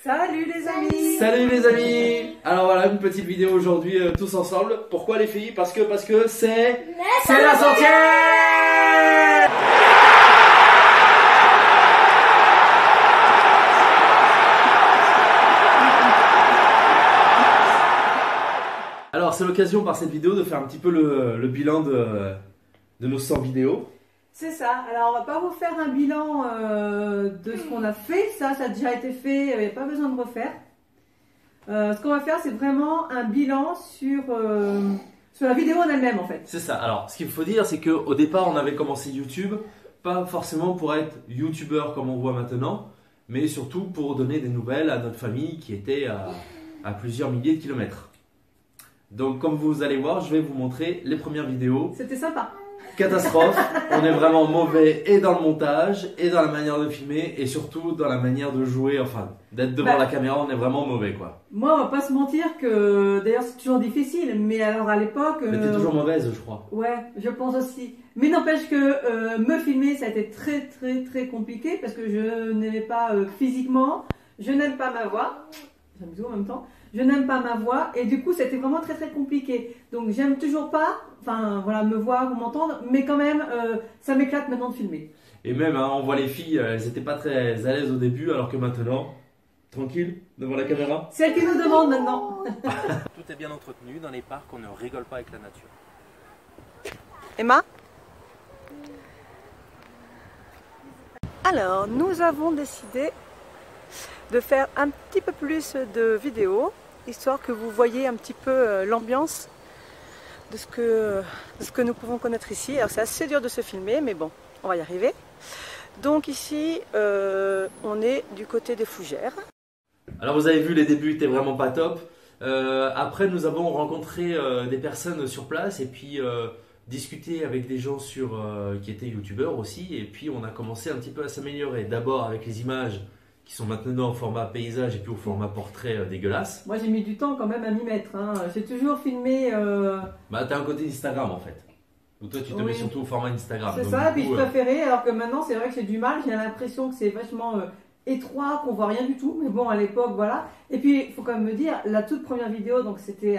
Salut les amis! Salut les amis! Alors voilà, une petite vidéo aujourd'hui tous ensemble. Pourquoi les filles? Parce que c'est la sortie! Alors c'est l'occasion par cette vidéo de faire un petit peu le bilan de nos 100 vidéos. C'est ça, alors on va pas vous faire un bilan de ce qu'on a fait, ça a déjà été fait, il n'y a pas besoin de refaire. Ce qu'on va faire, c'est vraiment un bilan sur la vidéo en elle-même en fait. C'est ça, alors ce qu'il faut dire, c'est qu'au départ on avait commencé YouTube, pas forcément pour être youtubeur comme on voit maintenant, mais surtout pour donner des nouvelles à notre famille qui était à plusieurs milliers de kilomètres. Donc comme vous allez voir, je vais vous montrer les premières vidéos. C'était sympa. Catastrophe, on est vraiment mauvais et dans le montage, et dans la manière de filmer, et surtout dans la manière de jouer, enfin d'être devant la caméra, on est vraiment mauvais quoi. Moi on va pas se mentir que, d'ailleurs c'est toujours difficile, mais alors à l'époque... Mais t'es toujours mauvaise je crois. Ouais, je pense aussi. Mais n'empêche que me filmer ça a été très compliqué, parce que je n'aimais pas physiquement, je n'aime pas ma voix, j'aime tout en même temps. Je n'aime pas ma voix et du coup c'était vraiment très compliqué. Donc j'aime toujours pas, enfin voilà, me voir ou m'entendre, mais quand même ça m'éclate maintenant de filmer. Et même hein, on voit les filles, elles n'étaient pas très à l'aise au début alors que maintenant, tranquille, devant la caméra. C'est elle qui nous demande maintenant. Tout est bien entretenu, dans les parcs on ne rigole pas avec la nature. Emma? Alors nous avons décidé de faire un petit peu plus de vidéos, histoire que vous voyez un petit peu l'ambiance de ce que nous pouvons connaître ici. Alors c'est assez dur de se filmer, mais bon, on va y arriver. Donc ici, on est du côté des Fougères. Alors vous avez vu, les débuts étaient vraiment pas top. Après nous avons rencontré des personnes sur place et puis discuté avec des gens qui étaient youtubeurs aussi. Et puis on a commencé un petit peu à s'améliorer. D'abord avec les images qui sont maintenant au format paysage et puis au format portrait dégueulasse. Moi j'ai mis du temps quand même à m'y mettre, hein. J'ai toujours filmé... Bah t'as un côté Instagram en fait. Ou toi tu te mets surtout au format Instagram. C'est ça, puis je préférais, alors que maintenant c'est vrai que j'ai du mal, j'ai l'impression que c'est vachement étroit, qu'on voit rien du tout, mais bon à l'époque voilà. Et puis il faut quand même me dire, la toute première vidéo, donc c'était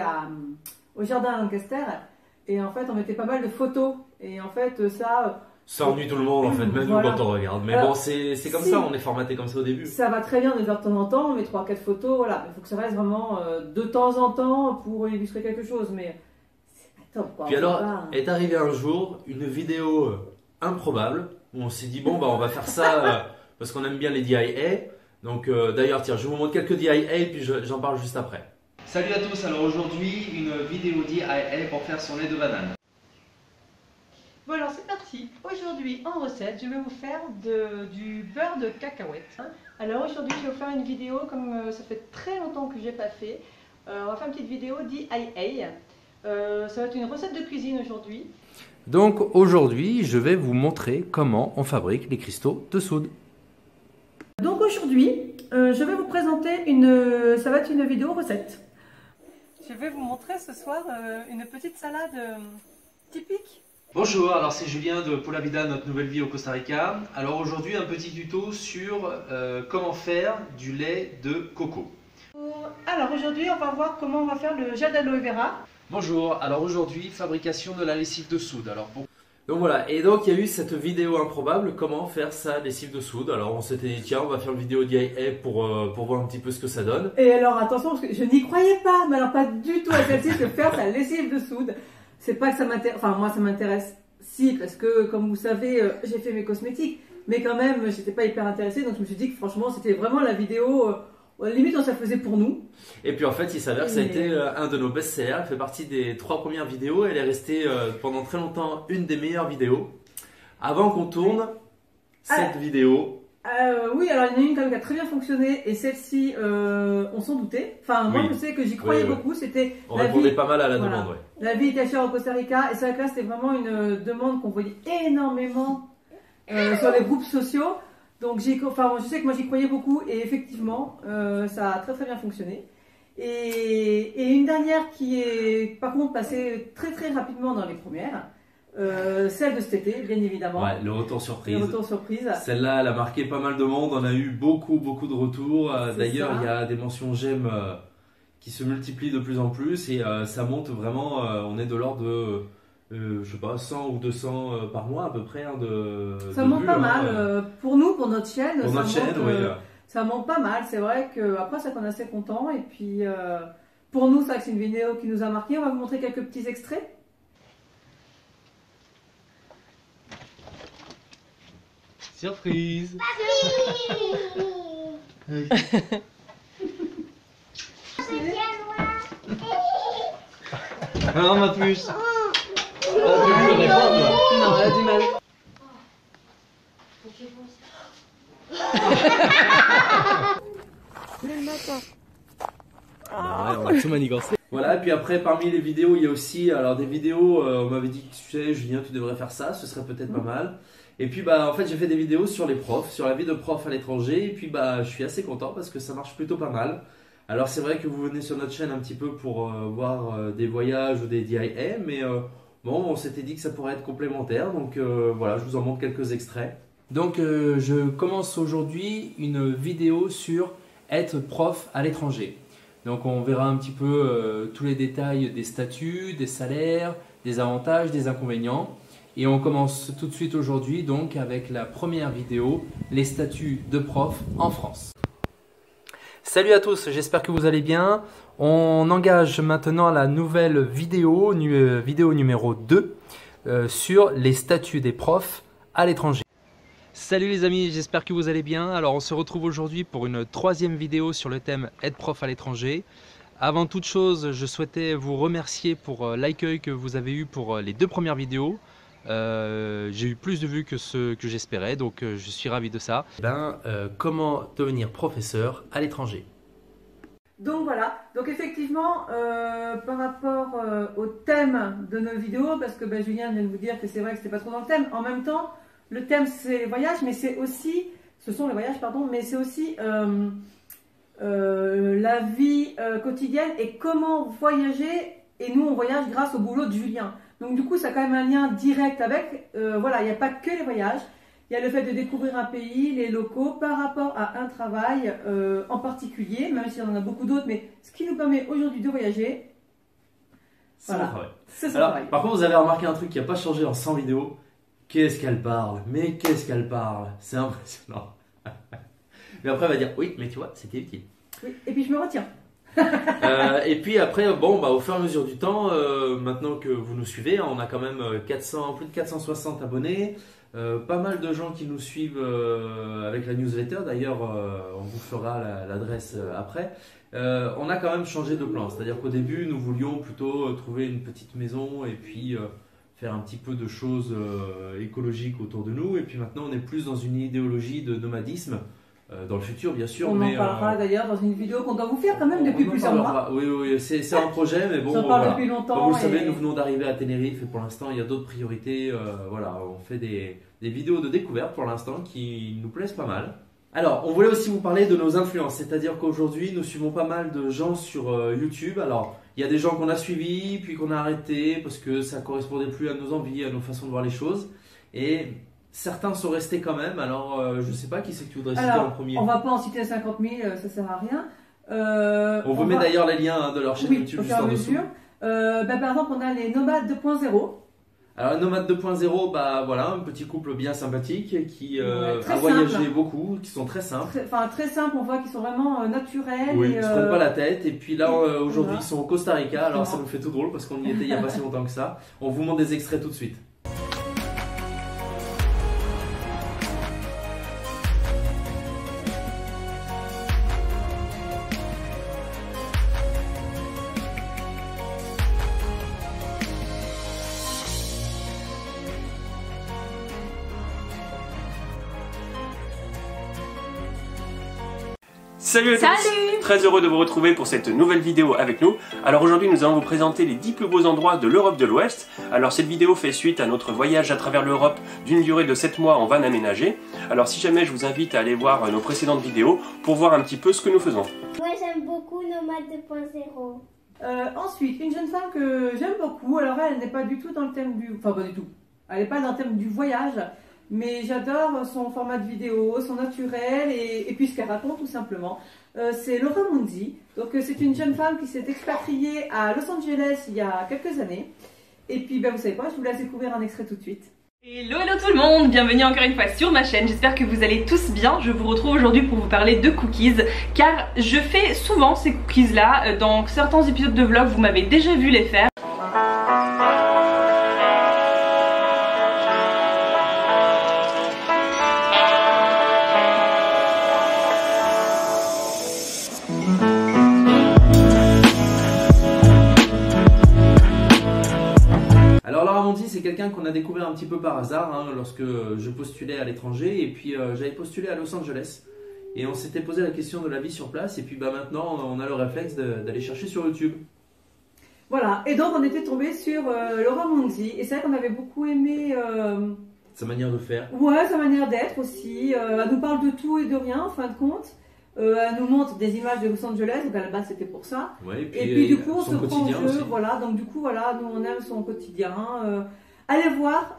au jardin à Lancaster, et en fait on mettait pas mal de photos, et en fait ça... Ça ennuie tout le monde en fait, même voilà. nous quand on regarde. Mais alors, bon, c'est comme ça, on est formaté comme ça au début. Ça va très bien de faire de temps en temps, on met 3-4 photos, voilà. Il faut que ça reste vraiment de temps en temps pour illustrer quelque chose, mais c'est pas top quoi. Puis alors, est arrivé un jour une vidéo improbable où on s'est dit bon bah on va faire ça parce qu'on aime bien les DIY. Donc d'ailleurs tiens, je vous montre quelques DIY et puis j'en parle juste après. Salut à tous, alors aujourd'hui une vidéo DIY pour faire son lait de banane. Bon alors c'est parti. Aujourd'hui en recette, je vais vous faire du beurre de cacahuète. Alors aujourd'hui je vais vous faire une vidéo comme ça fait très longtemps que je n'ai pas fait. On va faire une petite vidéo DIY. Ça va être une recette de cuisine aujourd'hui. Donc aujourd'hui je vais vous montrer comment on fabrique les cristaux de soude. Donc aujourd'hui je vais vous présenter ça va être une vidéo recette. Je vais vous montrer ce soir une petite salade typique. Bonjour, alors c'est Julien de Pura Vida, notre nouvelle vie au Costa Rica. Alors aujourd'hui un petit tuto sur comment faire du lait de coco. Alors aujourd'hui on va voir comment on va faire le gel d'aloe vera. Bonjour, alors aujourd'hui fabrication de la lessive de soude. Donc voilà, et donc il y a eu cette vidéo improbable, comment faire sa lessive de soude. Alors on s'était dit tiens on va faire une vidéo DIY pour voir un petit peu ce que ça donne. Et alors attention parce que je n'y croyais pas, mais alors pas du tout à celle-ci de faire sa lessive de soude. C'est pas que ça m'intéresse, enfin moi ça m'intéresse si, parce que comme vous savez j'ai fait mes cosmétiques, mais quand même j'étais pas hyper intéressée, donc je me suis dit que franchement c'était vraiment la vidéo, limite on ça faisait pour nous. Et puis en fait il s'avère que ça a été un de nos best-sellers, elle fait partie des 3 premières vidéos, elle est restée pendant très longtemps une des meilleures vidéos, avant qu'on tourne cette vidéo. Oui, alors il y en a une quand même qui a très bien fonctionné et celle-ci, on s'en doutait. Enfin, moi je sais que j'y croyais beaucoup. C'était on répondait pas mal à la demande. Ouais. La vie cachée au Costa Rica, et c'est vrai que là c'était vraiment une demande qu'on voyait énormément sur les groupes sociaux. Donc je sais que moi j'y croyais beaucoup et effectivement ça a très bien fonctionné. Et une dernière qui est par contre passée très rapidement dans les premières. Celle de cet été, bien évidemment. Ouais, le retour surprise. Le retour surprise. Celle-là, elle a marqué pas mal de monde. On a eu beaucoup de retours. D'ailleurs, il y a des mentions j'aime qui se multiplient de plus en plus et ça monte vraiment. On est de l'ordre de, je sais pas, 100 ou 200 par mois à peu près. Hein, ça de monte vues, pas hein, mal. Pour nous, pour notre chaîne, pour notre chaîne, oui. Ça monte pas mal. C'est vrai qu'après, ça qu'on est assez content. Et puis, pour nous, c'est une vidéo qui nous a marqué. On va vous montrer quelques petits extraits. Surprise. Alors ma puce. Non, elle a du mal. On va tout manigancer. Voilà, et puis après, parmi les vidéos, il y a aussi alors des vidéos, on m'avait dit, tu sais, Julien, tu devrais faire ça, ce serait peut-être pas mal. Et puis, bah, en fait, j'ai fait des vidéos sur les profs, sur la vie de prof à l'étranger, et puis, bah, je suis assez content parce que ça marche plutôt pas mal. Alors, c'est vrai que vous venez sur notre chaîne un petit peu pour voir des voyages ou des DIY, mais bon, on s'était dit que ça pourrait être complémentaire, donc voilà, je vous en montre quelques extraits. Donc, je commence aujourd'hui une vidéo sur être prof à l'étranger. Donc on verra un petit peu tous les détails des statuts, des salaires, des avantages, des inconvénients. Et on commence tout de suite aujourd'hui donc avec la première vidéo, les statuts de prof en France. Salut à tous, j'espère que vous allez bien. On engage maintenant la nouvelle vidéo, vidéo numéro 2 sur les statuts des profs à l'étranger. Salut les amis, j'espère que vous allez bien. Alors on se retrouve aujourd'hui pour une troisième vidéo sur le thème être prof à l'étranger. Avant toute chose, je souhaitais vous remercier pour l'accueil que vous avez eu pour les 2 premières vidéos. J'ai eu plus de vues que ce que j'espérais, donc je suis ravi de ça. Comment devenir professeur à l'étranger? Donc voilà, donc effectivement, par rapport au thème de nos vidéos, parce que Julien vient de vous dire que c'est vrai que c'était pas trop dans le thème, en même temps, le thème c'est les voyages, mais c'est aussi, ce sont les voyages, pardon, mais c'est aussi la vie quotidienne et comment voyager. Et nous, on voyage grâce au boulot de Julien. Donc du coup, ça a quand même un lien direct avec, voilà, il n'y a pas que les voyages. Il y a le fait de découvrir un pays, les locaux, par rapport à un travail en particulier, même s'il y en a beaucoup d'autres, mais ce qui nous permet aujourd'hui de voyager, voilà, c'est son travail. Par contre, vous avez remarqué un truc qui n'a pas changé en 100 vidéos. Qu'est-ce qu'elle parle? Mais qu'est-ce qu'elle parle? C'est impressionnant. Mais après, elle va dire, oui, mais tu vois, c'était utile. Oui, et puis je me retiens. Et puis après, bon, bah, au fur et à mesure du temps, maintenant que vous nous suivez, on a quand même plus de 460 abonnés. Pas mal de gens qui nous suivent avec la newsletter, d'ailleurs on vous fera l'adresse après. On a quand même changé de plan, c'est-à-dire qu'au début nous voulions plutôt trouver une petite maison et puis faire un petit peu de choses écologiques autour de nous, et puis maintenant on est plus dans une idéologie de nomadisme, dans le futur bien sûr. On en parlera d'ailleurs dans une vidéo qu'on doit vous faire quand même depuis plusieurs mois. Oui, c'est un projet, mais bon, ça parle depuis longtemps. Comme vous le savez, nous venons d'arriver à Tenerife et pour l'instant il y a d'autres priorités. Voilà, on fait des vidéos de découverte pour l'instant qui nous plaisent pas mal. Alors, on voulait aussi vous parler de nos influences, c'est-à-dire qu'aujourd'hui nous suivons pas mal de gens sur YouTube. Alors, il y a des gens qu'on a suivis puis qu'on a arrêtés parce que ça correspondait plus à nos envies, à nos façons de voir les choses. Et certains sont restés quand même. Alors, je sais pas qui c'est que tu voudrais citer en premier. On va pas en citer 50 000, ça sert à rien. On vous met d'ailleurs les liens de leur chaîne YouTube juste en dessous. Par exemple, on a les Nomades 2.0. Alors, Nomade 2.0, bah voilà, un petit couple bien sympathique qui a simple, voyagé beaucoup, qui sont très simples. Très simples, on voit qu'ils sont vraiment naturels. Oui, ils ne se prennent pas la tête. Et puis là, aujourd'hui, voilà. Ils sont au Costa Rica. Alors, ça nous fait tout drôle parce qu'on y était il n'y a pas si longtemps que ça. On vous montre des extraits tout de suite. Salut à tous! Très heureux de vous retrouver pour cette nouvelle vidéo avec nous. Alors aujourd'hui nous allons vous présenter les 10 plus beaux endroits de l'Europe de l'Ouest. Alors cette vidéo fait suite à notre voyage à travers l'Europe d'une durée de 7 mois en van aménagé. Alors si jamais je vous invite à aller voir nos précédentes vidéos pour voir un petit peu ce que nous faisons. Moi j'aime beaucoup Nomade 2.0. Ensuite, une jeune femme que j'aime beaucoup, alors elle n'est pas du tout dans le thème du... Enfin pas du tout. Elle n'est pas dans le thème du voyage, mais j'adore son format de vidéo, son naturel et puis ce qu'elle raconte tout simplement. C'est Laura Mundi. Donc c'est une jeune femme qui s'est expatriée à Los Angeles il y a quelques années. Et puis vous savez quoi, je vous laisse découvrir un extrait tout de suite. Hello tout le monde, bienvenue encore une fois sur ma chaîne, j'espère que vous allez tous bien. Je vous retrouve aujourd'hui pour vous parler de cookies, car je fais souvent ces cookies là, dans certains épisodes de vlog vous m'avez déjà vu les faire. C'est quelqu'un qu'on a découvert un petit peu par hasard hein, lorsque je postulais à l'étranger et puis j'avais postulé à Los Angeles et on s'était posé la question de la vie sur place et puis maintenant on a le réflexe d'aller chercher sur YouTube. Voilà, et donc on était tombé sur Laura Mundi et c'est vrai qu'on avait beaucoup aimé sa manière de faire. Ouais, sa manière d'être aussi. Elle nous parle de tout et de rien en fin de compte. Elle nous montre des images de Los Angeles, donc à la base c'était pour ça. Ouais, et puis du coup on se prend au jeu, voilà. Donc du coup voilà, nous on aime son quotidien. Allez voir,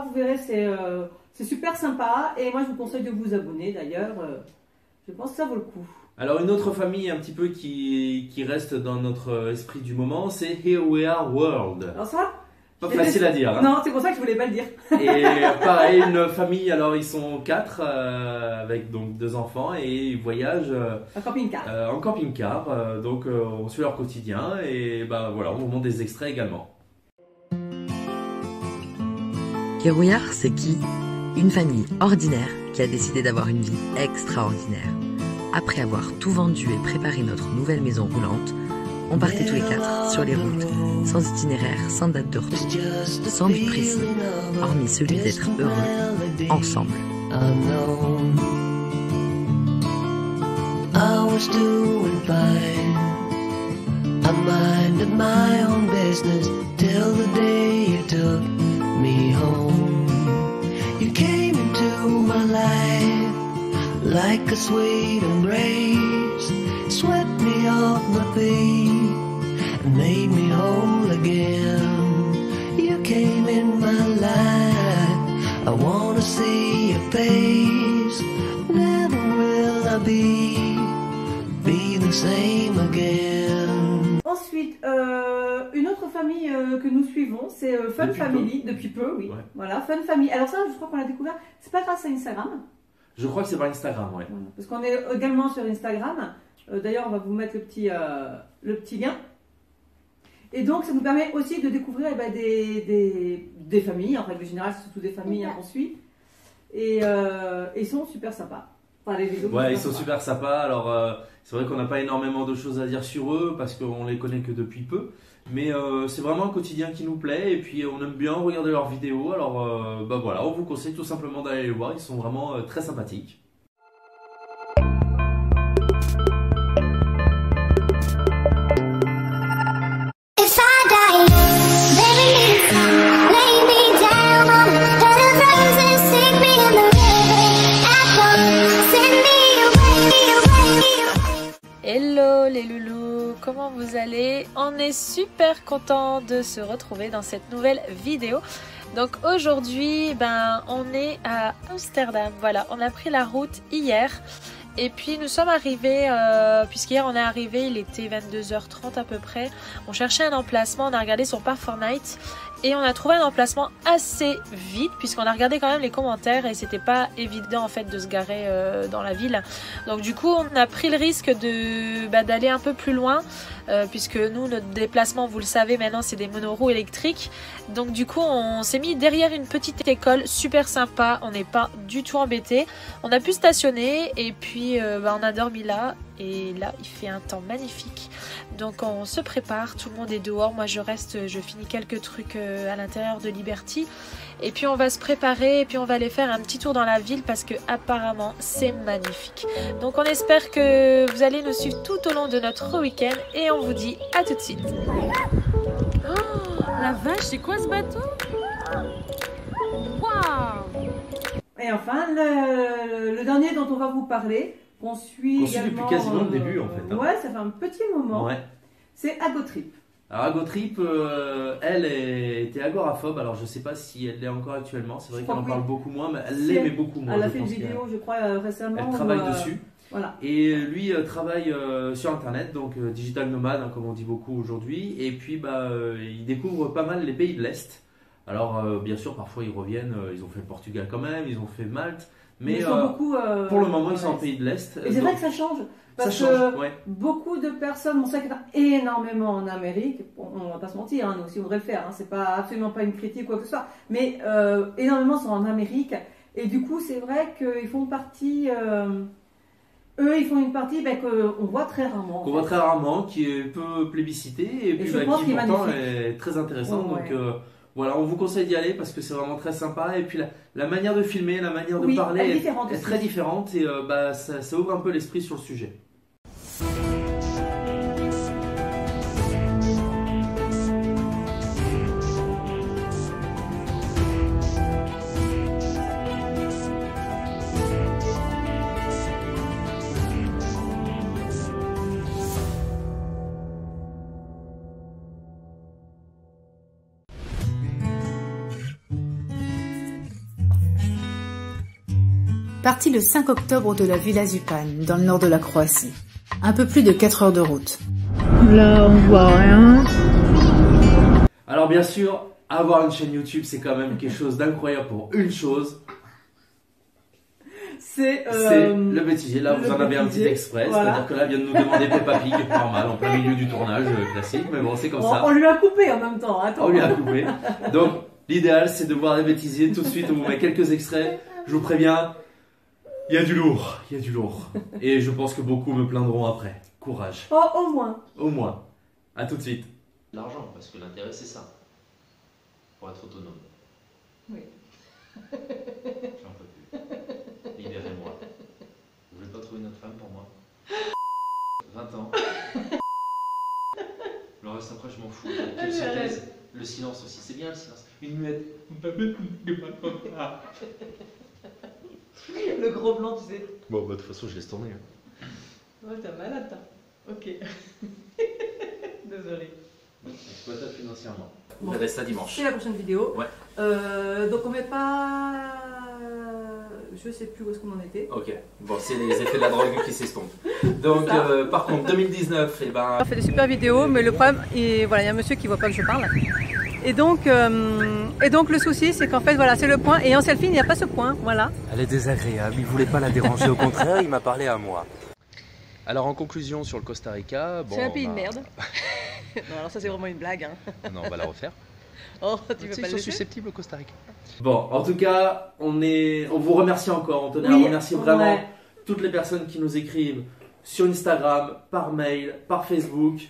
vous verrez, c'est super sympa. Et moi je vous conseille de vous abonner d'ailleurs. Je pense que ça vaut le coup. Alors une autre famille un petit peu qui reste dans notre esprit du moment, c'est Here We Are World. Alors ça, pas facile à dire. Hein. Non, c'est pour ça que je voulais pas le dire. Et pareil, une famille, alors ils sont 4 avec donc 2 enfants et ils voyagent en camping-car. En camping-car, donc on suit leur quotidien et voilà, on vous montre des extraits également. Here We Are, c'est qui? Une famille ordinaire qui a décidé d'avoir une vie extraordinaire. Après avoir tout vendu et préparé notre nouvelle maison roulante, on partait tous les 4 sur les routes, sans itinéraire, sans date de retour, sans but précis, hormis celui d'être heureux, ensemble. I was doing fine. I minded my own business till the day you took me home. You came into my life like a sweet embrace, swept me off my feet and made me whole again. You came in my life, I wanna see your face. Never will I be the same again. Ensuite, une autre famille que nous suivons, c'est Fun Family, depuis peu, oui. Ouais. Voilà, Fun Family. Alors ça, je crois qu'on l'a découvert, c'est pas grâce à Instagram. Je crois que c'est par Instagram, ouais. Voilà, parce qu'on est également sur Instagram. D'ailleurs, on va vous mettre le petit lien. Et donc, ça nous permet aussi de découvrir des familles. En règle générale, c'est surtout des familles qu'on suit. Et ils sont super sympas. Enfin, les vidéos, ouais, ils sont super sympas. Alors, c'est vrai qu'on n'a pas énormément de choses à dire sur eux parce qu'on les connaît que depuis peu. Mais c'est vraiment un quotidien qui nous plaît et puis on aime bien regarder leurs vidéos. Alors, voilà, on vous conseille tout simplement d'aller les voir. Ils sont vraiment très sympathiques. Hello les loulous, comment vous allez? On est super content de se retrouver dans cette nouvelle vidéo. Donc aujourd'hui, on est à Amsterdam. Voilà, on a pris la route hier. Et puis nous sommes arrivés, puisqu'hier on est arrivé, il était 22h30 à peu près. On cherchait un emplacement, on a regardé sur Park4Night et on a trouvé un emplacement assez vite puisqu'on a regardé quand même les commentaires et c'était pas évident en fait de se garer dans la ville. Donc du coup on a pris le risque d'aller un peu plus loin puisque nous notre déplacement, vous le savez maintenant, c'est des monoroues électriques. Donc du coup on s'est mis derrière une petite école super sympa, on n'est pas du tout embêté. On a pu stationner et puis on a dormi là et là il fait un temps magnifique. Donc on se prépare, tout le monde est dehors, moi je reste, je finis quelques trucs à l'intérieur de Liberty et puis on va se préparer et puis on va aller faire un petit tour dans la ville parce que apparemment c'est magnifique. Donc on espère que vous allez nous suivre tout au long de notre week-end et on vous dit à tout de suite. Oh, la vache, c'est quoi ce bateau? Waouh! Et enfin, le dernier dont on va vous parler, qu'on suit également, depuis quasiment le début en fait. Hein. Ouais, ça fait un petit moment. Ouais. C'est Agotrip. Alors Agotrip, elle était agoraphobe, alors je sais pas si elle l'est encore actuellement, c'est vrai Je qu'elle crois en que parle oui. beaucoup moins, mais elle Si l'aimait beaucoup moins. Elle a je fait une pense vidéo, qu'elle- je crois, récemment. Elle travaille où, dessus. Voilà. Et lui travaille sur internet, donc digital nomade, hein, comme on dit beaucoup aujourd'hui. Et puis il découvre pas mal les pays de l'Est. Alors bien sûr, parfois ils reviennent, ils ont fait le Portugal quand même, ils ont fait Malte. Mais ils sont beaucoup, pour le moment, ils sont en ouais. pays de l'Est. Et c'est vrai que ça change. Parce ça change, que ouais. beaucoup de personnes, on sait qu'il y en a énormément en Amérique, on va pas se mentir, hein, nous aussi on devrait le faire, hein, c'est pas, absolument pas une critique ou quoi que ce soit, mais énormément sont en Amérique, et du coup c'est vrai qu'ils font partie, eux ils font une partie qu'on voit très rarement. Qu'on voit très rarement, qui est peu plébiscité, et puis je pense qui qu'il est pourtant magnifique. est très intéressant. Ouais. Donc voilà, on vous conseille d'y aller parce que c'est vraiment très sympa. Et puis la manière de filmer, la manière de Oui, parler elle est différente est aussi. très différente, et ça ouvre un peu l'esprit sur le sujet. Parti le 5 octobre de la Villa Zupan, dans le nord de la Croatie. Un peu plus de 4 heures de route. Là, on voit rien. Alors bien sûr, avoir une chaîne YouTube, c'est quand même quelque chose d'incroyable pour une chose. C'est le bêtisier. Là, vous le en avez un petit bêtisier, exprès. voilà. C'est-à-dire que là, vient de nous demander Peppa Pig, normal, en plein milieu du tournage classique. Mais bon, c'est comme ça. On lui a coupé en même temps, attends. On lui a coupé. Donc, l'idéal, c'est de voir les bêtisiers. Tout de suite, on vous met quelques extraits. Je vous préviens, il y a du lourd. Il y a du lourd. Et je pense que beaucoup me plaindront après. Courage. Oh, au moins. Au moins. À tout de suite. L'argent, parce que l'intérêt, c'est ça. Pour être autonome. Oui. J'en peux plus. Libérez-moi. Vous voulez pas trouver une autre femme pour moi? 20 ans. Le reste après je m'en fous. Qu'elle se taise. Le silence aussi, c'est bien le silence. Une muette. Le gros blanc, tu sais. Bon, de toute façon, je laisse tourner. Ouais, t'as malade, toi. Ok. Désolé. Exploitable financièrement. Bon. On verra ça dimanche. C'est la prochaine vidéo. Ouais. Donc on met pas... Je sais plus où est-ce qu'on en était. Ok. Bon, c'est les effets de la drogue qui s'estompent. Donc, par contre, 2019, et ben. On fait des super vidéos, mais le problème, et voilà, il y a un monsieur qui voit pas que je parle. Et donc le souci, c'est qu'en fait, voilà, c'est le point. Et en selfie, il n'y a pas ce point. Voilà. Elle est désagréable, il voulait pas la déranger, au contraire, il m'a parlé à moi. Alors en conclusion sur le Costa Rica, bon, C'est un pays de merde. Non, alors ça c'est vraiment une blague. Hein. Non, on va la refaire. Oh, tu Tu veux sais, pas ils le sont laisser? susceptibles au Costa Rica. Bon, en tout cas, on vous remercie encore. On tenait à Oui, remercier vraiment ouais. toutes les personnes qui nous écrivent sur Instagram, par mail, par Facebook.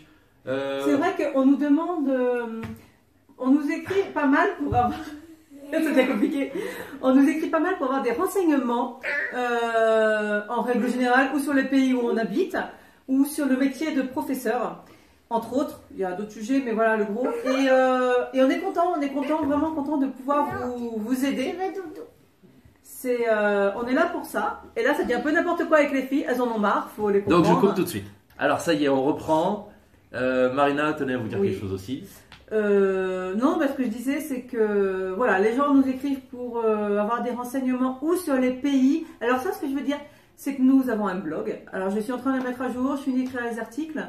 C'est vrai qu'on nous demande, on nous écrit pas mal pour avoir, c'est bien compliqué, on nous écrit pas mal pour avoir des renseignements en règle générale, ou sur les pays où on habite, ou sur le métier de professeur. Entre autres, il y a d'autres sujets, mais voilà le gros. Et on est content, vraiment content de pouvoir vous aider. On est là pour ça. Et là, ça dit un peu n'importe quoi avec les filles, elles en ont marre, faut les comprendre. Donc je coupe tout de suite. Alors ça y est, on reprend. Marina tenait à vous dire Oui. quelque chose aussi. Non, ce que je disais, c'est que voilà, les gens nous écrivent pour avoir des renseignements ou sur les pays. Alors ça, ce que je veux dire, c'est que nous avons un blog. Alors je suis en train de le mettre à jour, je suis d'écrire les articles.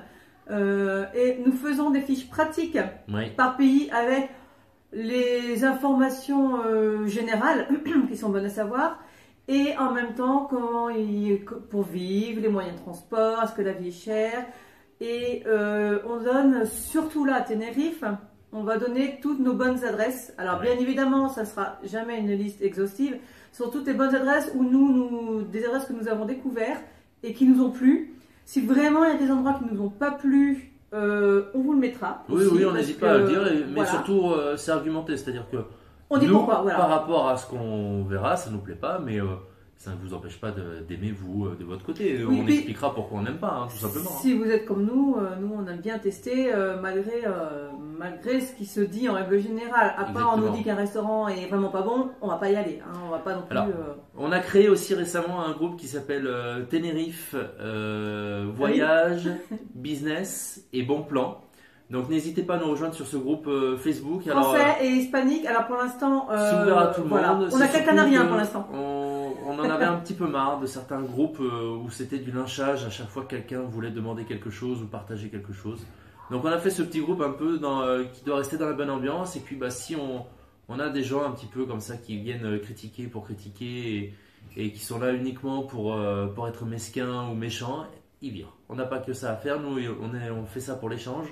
Et nous faisons des fiches pratiques par pays avec les informations générales qui sont bonnes à savoir, et en même temps pour vivre, les moyens de transport, est-ce que la vie est chère, et on donne surtout là à Tenerife, on va donner toutes nos bonnes adresses. Alors bien évidemment, ça ne sera jamais une liste exhaustive, ce sont toutes les bonnes adresses où des adresses que nous avons découvertes et qui nous ont plu. Si vraiment il y a des endroits qui ne nous ont pas plu, on vous le mettra. Oui, aussi, on n'hésite pas à le dire, mais voilà. surtout c'est argumenté, c'est-à-dire que On dit nous, pourquoi, voilà. par rapport à ce qu'on verra, ça ne nous plaît pas, mais ça ne vous empêche pas d'aimer vous de votre côté. Oui, on puis, expliquera pourquoi on n'aime pas, hein, tout simplement. Si vous êtes comme nous, nous on aime bien tester malgré ce qui se dit en règle générale. À part on nous dit qu'un restaurant est vraiment pas bon, on va pas y aller. Hein, on va pas non plus. Alors, on a créé aussi récemment un groupe qui s'appelle Tenerife Voyage, Business et Bon Plan. Donc n'hésitez pas à nous rejoindre sur ce groupe Facebook. Français et hispanique. Alors pour l'instant, c'est ouvert à tout le monde. On a quelques Canariens pour l'instant. On en avait un petit peu marre de certains groupes où c'était du lynchage à chaque fois que quelqu'un voulait demander quelque chose ou partager quelque chose. Donc on a fait ce petit groupe un peu qui doit rester dans la bonne ambiance. Et puis si on a des gens un petit peu comme ça qui viennent critiquer pour critiquer et qui sont là uniquement pour être mesquins ou méchants, ils virent. On n'a pas que ça à faire. Nous, on fait ça pour l'échange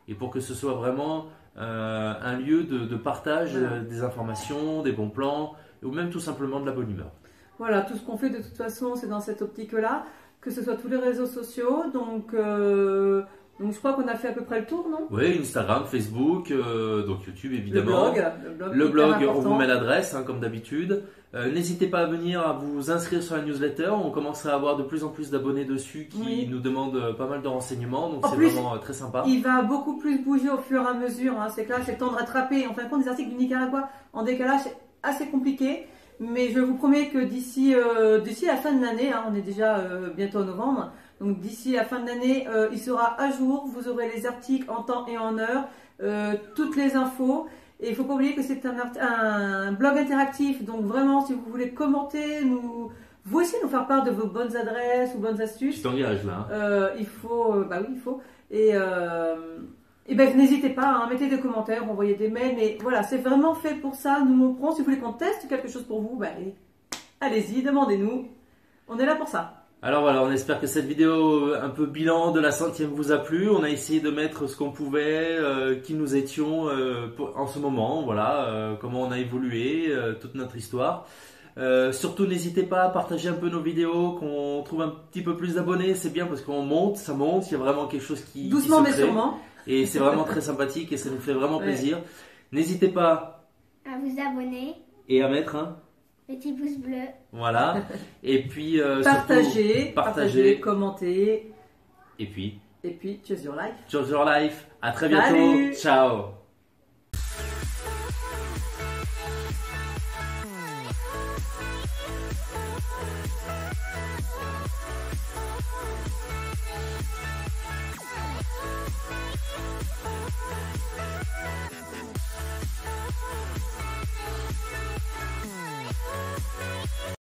et pour que ce soit vraiment un lieu de partage des informations, des bons plans ou même tout simplement de la bonne humeur. Voilà, tout ce qu'on fait de toute façon, c'est dans cette optique-là, que ce soit tous les réseaux sociaux. Donc je crois qu'on a fait à peu près le tour, non? Oui, Instagram, Facebook, donc YouTube évidemment. Le blog, on vous met l'adresse comme d'habitude. N'hésitez pas à venir à vous inscrire sur la newsletter. On commence à avoir de plus en plus d'abonnés dessus qui nous demandent pas mal de renseignements. Donc c'est vraiment très sympa. Il va beaucoup plus bouger au fur et à mesure. Hein. C'est que là, c'est le temps de rattraper. En fin de compte, des articles du Nicaragua en décalage, c'est assez compliqué. Mais je vous promets que d'ici la fin de l'année, on est déjà bientôt en novembre, donc d'ici la fin de l'année, il sera à jour, vous aurez les articles en temps et en heure, toutes les infos, et il ne faut pas oublier que c'est un blog interactif, donc vraiment si vous voulez commenter, vous aussi nous faire part de vos bonnes adresses ou bonnes astuces. Tu t'engages là. Il faut, oui il faut, et ben n'hésitez pas, mettez des commentaires, envoyez des mails, mais voilà, c'est vraiment fait pour ça, nous montrons, si vous voulez qu'on teste quelque chose pour vous, allez-y, demandez-nous, on est là pour ça. Alors voilà, on espère que cette vidéo un peu bilan de la 100e vous a plu, on a essayé de mettre ce qu'on pouvait, qui nous étions en ce moment, voilà, comment on a évolué, toute notre histoire. Surtout n'hésitez pas à partager un peu nos vidéos, qu'on trouve un petit peu plus d'abonnés, c'est bien parce qu'on monte, ça monte, il y a vraiment quelque chose qui doucement qui se mais crée. sûrement. Et c'est vraiment très sympathique et ça nous fait vraiment plaisir. N'hésitez pas à vous abonner et à mettre un petit pouce bleu. Voilà. Et puis partager, commenter. Et puis choose your life. Choose your life. À très bientôt. Salut. Ciao.